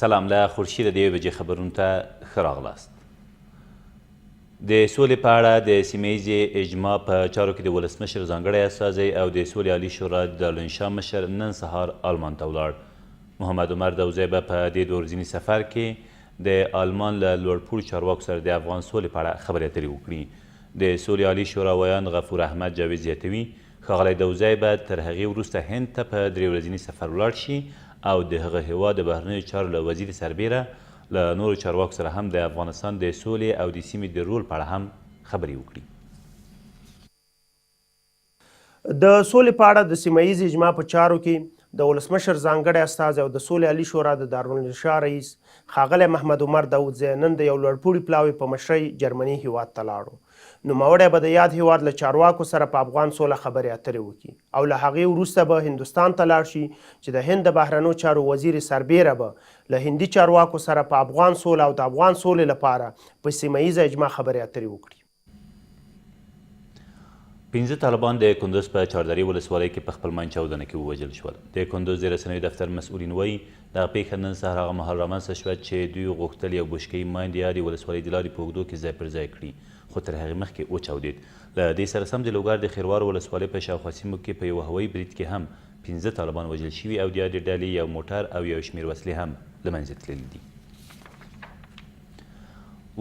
سلام، له خورشید د 1 بجې خبرونو ته ښه راغلاست. د سولې په اړه د سیمه ییزې اجماع په چارو کې د ولسمشر ځانګړی استازی او د سولې عالي شورا د دارالانشا مشر نن سهار المان ته ولاړ. محمد داوودزی به په دې د ورځني سفر کې د المان له لوړپوړو چارواکو سره د افغان سولې په اړه خبرې اترې وکړي. د سولې عالي شورا ویان غفور احمد جاوید زیاتوي ښاغلی داوودزی به تر هغې وروسته هند ته په 3 ورځني سفر ولاړ شي او د هغه هیواد د بهرنیو چارو له وزیر سربیره له نورو چارواکو سره هم د افغانستان د سولې او د سیمې د رول په اړه هم خبرې وکړي. د سولې په اړه د سیمه ییزې اجماع په چارو کې د ولسمشر ځانګړی استازی او د سولې عالي شورا د دارالانشا رئیس ښاغلی محمد داوودزی نن د یو لوړپوړي پلاوي په مشرۍ جرمني هیواد ته لاړو. نوموړی به د یاد هیواد له چارواکو سره په افغان سوله خبرې اترې وکړي او له هغې وروسته به هندوستان ته لاړ شي چې د هند د بهرنیو چارو وزیر سربیره به له هندي چارواکو سره په افغان سوله او د افغان سولې لپاره په سیمه ییزه اجماع خبرې اترې وکړي. 15 طالبان د کندوز په چاردرې ولسوالۍ کې په خپل منځ چاودنه کې ووژل شول. د کندوز د رسنیو دفتر مسؤلین وایي دغه پیښه نن سهار هغه مهال رامنځته شوه چې دوی غوښتل یو بشکۍ میندې یادې ولسوالۍ د لارې په اوږدو کې ځای پر ځای کړي، خو تر هغې مخکې وچاودېد. له دې سره سم د لوګر د خیروار ولسوالۍ په شاوخوا سیمو کې په یوه هوایي برید کې هم 15 طالبان وژل شوي او د یادې ډلې یو موټر او یو شمېر وسلې هم له منځه تللي دي.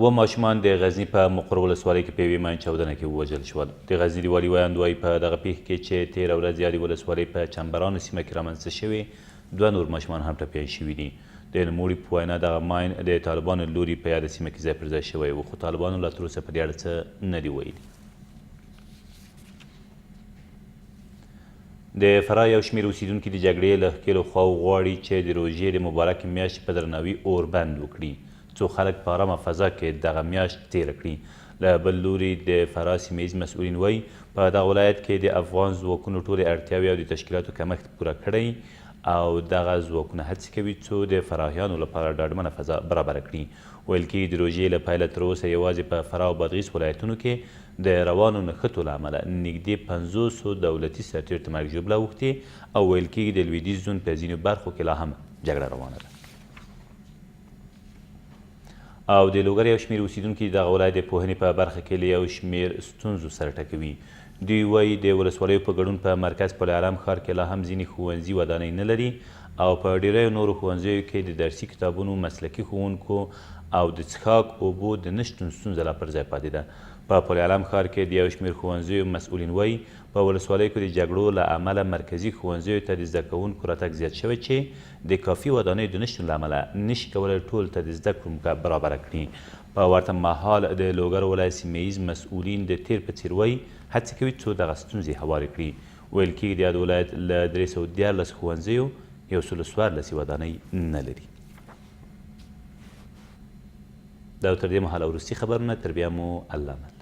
7 ماشومان د غزني په مقر ولسوالۍ کې په یوې میین چاودنه کې ووژل شول. د غزني د والي ویاند وایي په دغه پیښه کې چې تېره ورځ یادې ولسوالۍ په چمبرانو سیمه کې رامنځته شوې 2 نور ماشومان هم ټپیان شوي دي. د نوموړي په وینا دغه ماین د طالبانو لوري په یاده سیمه کې ځای پر ځای شوی و، خو طالبانو لا تر اوسه په دې اړه څه نه دي ویلي. د فراه یو شمېر اوسیدونکي د جګړې له ښکېلو خواوو غواړي چې د روژې د مبارکې میاشتې په درناوي اور بند وکړي څو خلک په ارامه فضا کې دغه میاشت تېره کړي. له بل لوري د فراه سیمه ییز مسؤلین وایي په دغه ولایت کې د افغان ځواکونو ټولې اړتیاوې او د تشکیلاتو کمښت پوره کړی او دغه ځواکونه هڅې کوي څو د فراهیانو لپاره ډاډمنه فضا برابره کړي. ویل کېږي د روژې له پیله تر اوسه یوازې په فراه او بادغیس ولایتونو کې د روانو نښتو له امله نږدې 500 دولتي سرتېرو ته مرګ ژوبله اوښتې او ویل کېږي د لویدیځ زون په ځینو برخو کې لا هم جګړه روانه ده. او د لوګر یو شمېر اوسیدونکي دغه ولایت د پوهنې په برخه کې له یو شمېر ستونزو سره ټکوي. دوی وایي د ولسوالیو په ګډون په مرکز پل علم ښار کې لا هم ځینې ښوونځي ودانۍ نه لري او په ډیریو نورو ښوونځیو کې د درسي کتابونو، مسلکي ښوونکو او د څښاک اوبو د نشتون ستونزه لا پر ځای پاتې ده. په پل علم ښار کې د یو شمېر ښوونځیو مسؤلین وایي په ولسوالیو کې د جګړو له امله مرکزي ښوونځیو ته د زده کوونکو راتګ زیات شوی چې د کافي ودانیو د نشتون له امله نشي کولی ټول ته د زده کړو موقع برابره کړي. په ورته مهال د لوګر ولایت سیمه ییز مسؤلین د تیر په څیر وایي هڅې کوي څو دغه ستونزې هوارې کړي. ویل کېږي د یاد ولایت له 314 ښوونځیو 114 ودانۍ نه لري. دا تر دې مهاله وروستي خبرونه، تر بیا مو الله امان.